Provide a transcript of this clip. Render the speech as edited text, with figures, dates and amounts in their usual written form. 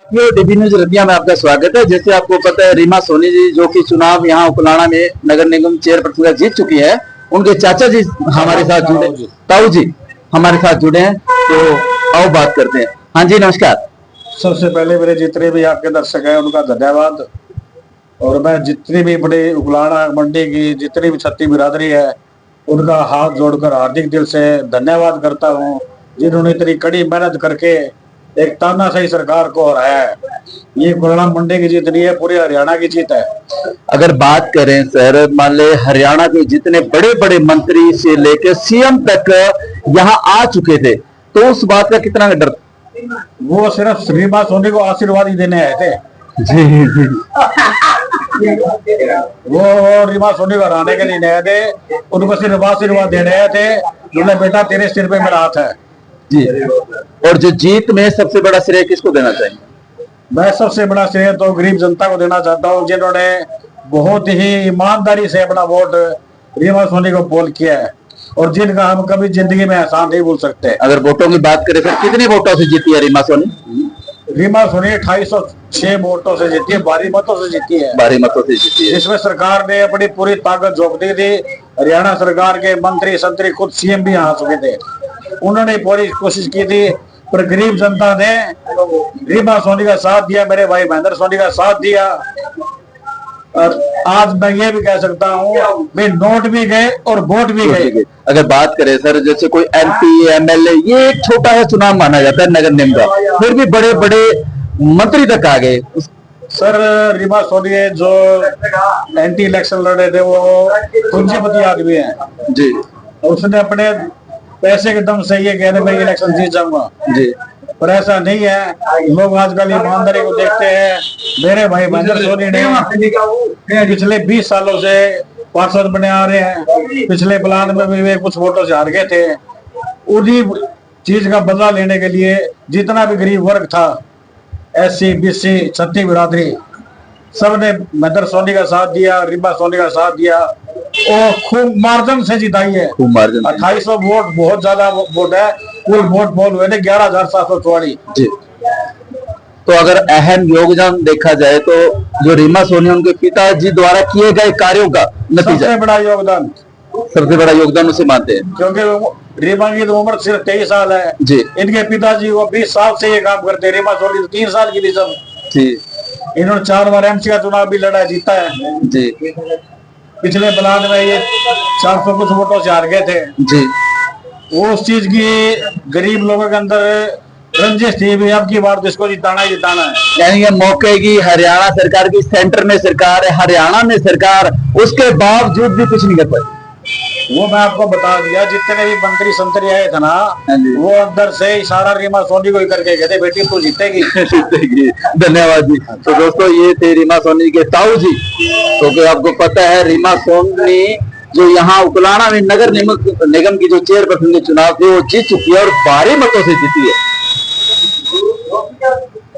ये dB news Ratia में आपका स्वागत है। जैसे आपको पता है, रीमा सोनी जी जो कि चुनाव यहाँ उकलाना में नगर निगम चेयरपर्सन जीत चुकी है, उनके चाचा जी हमारे साथ जुड़े, ताऊ जी हमारे साथ जुड़े हैं। तो आओ बात करते हैं। हाँ जी, नमस्कार। सबसे पहले मेरे जितने भी आपके दर्शक हैं उनका धन्यवाद। और मैं जितनी भी बड़े उकलाना मंडी की जितनी भी छत्ती बिरादरी है उनका हाथ जोड़कर हार्दिक दिल से धन्यवाद करता हूँ, जिन्होंने इतनी कड़ी मेहनत करके एक तानाशाही सरकार को हराया है। ये उकलाना मंडी की जीत नहीं है, पूरे हरियाणा की जीत है। अगर बात करें सर, मान ले हरियाणा के जितने बड़े बड़े मंत्री से लेकर सीएम तक यहाँ आ चुके थे, तो उस बात का कितना डर? वो सिर्फ रीमा सोनी को आशीर्वाद ही देने आए थे। जी जी। वो रीमा सोनी को हराने के लिए नहीं आए थे, उनको सिर्फ आशीर्वाद देने आए थे। बोले बेटा तेरे सिर पे मेरा हाथ है। जी। और जो जीत में सबसे बड़ा श्रेय किसको देना चाहिए? मैं सबसे बड़ा श्रेय तो गरीब जनता को देना चाहता हूँ, जिन्होंने बहुत ही ईमानदारी से अपना वोट रीमा सोनी को पोल किया है और जिनका हम कभी जिंदगी में एहसान नहीं भूल सकते। अगर वोटों की बात करें सर, कितने वोटों से जीती है रीमा सोनी? रीमा सोनी 2806 वोटों से जीती है, भारी मतों से जीती है। भारी मतों से जीती है। इसमें सरकार ने अपनी पूरी ताकत झोंक दी थी। हरियाणा सरकार के मंत्री संतरी खुद सीएम भी आ चुके थे, उन्होंने पूरी कोशिश की थी, पर गरीब जनता ने रीमा सोनी का साथ दिया, मेरे भाई महेंद्र सोनी का साथ दिया। और आज मैं ये भी कह सकता हूँ, भाई नोट भी गए और वोट भी गए। अगर बात करें सर, जैसे कोई एमपी एमएलए, ये एक छोटा सा चुनाव माना जाता है नगर निगम का, फिर भी बड़े बड़े मंत्री तक आ गए। सर रीमा सोनी जो एंटी इलेक्शन लड़े थे वो पूंजीपति आदमी है जी, और उसने अपने पैसे के दम से ये कह रहे मैं इलेक्शन जीत जाऊंगा जी, पर ऐसा नहीं है। लोग आजकल ईमानदारी को देखते हैं। मेरे भाई महेंद्र सोनी ने पिछले 20 सालों से पार्षद बने आ रहे हैं। पिछले प्लान में भी वे कुछ वोटों से हार गए थे। उन्हीं चीज का बदला लेने के लिए जितना भी गरीब वर्ग था, एससी बीसी छत्ती बिरादरी, सबने महेंद्र सोनी का साथ दिया, रीमा सोनी का साथ दिया और खूब मार्जिन से जिताई है। खूब मार्जिन। 2800 वोट बहुत ज्यादा वोट है। कुल वोट पोल हुए थे 11,744 जी। तो अगर अहम योगदान देखा जाए तो जो रीमा सोनी उनके पिताजी द्वारा किए गए कार्यों का नतीजा, सबसे बड़ा योगदान उसे मानते हैं, क्योंकि रीमा की तो उम्र सिर्फ 23 साल है जी। इनके पिताजी वो 20 साल से ये काम करते हैं। रीमा सोनी तो 3 साल की थी जब जी। इन्होंने 4 बार एमसी का चुनाव भी लड़ा, जीता है जी। पिछले प्लान में ये 400 कुछ वोटों से हार गए थे जी। वो उस चीज की गरीब लोगों के अंदर रंजिश थी भी, अब की बार तो इसको जिताना ही जिताना है। यानी ये मौके की हरियाणा सरकार की, सेंटर में सरकार है, हरियाणा में सरकार, उसके बावजूद भी कुछ नहीं कर पाई। वो मैं आपको बता दिया, जितने भी मंत्री संतरी आए थे ना, वो अंदर से इशारा रीमा सोनी को ही करके कहते बेटी तू जीतेगी। जीतेगी। धन्यवाद जी। तो दोस्तों, ये थे रीमा सोनी के ताऊ जी। तो आपको पता है, रीमा सोनी जो यहाँ उकलाना में नगर निगम की जो चेयरपर्सन के चुनाव थे वो जीत चुकी है और भारी मतों से जीती है।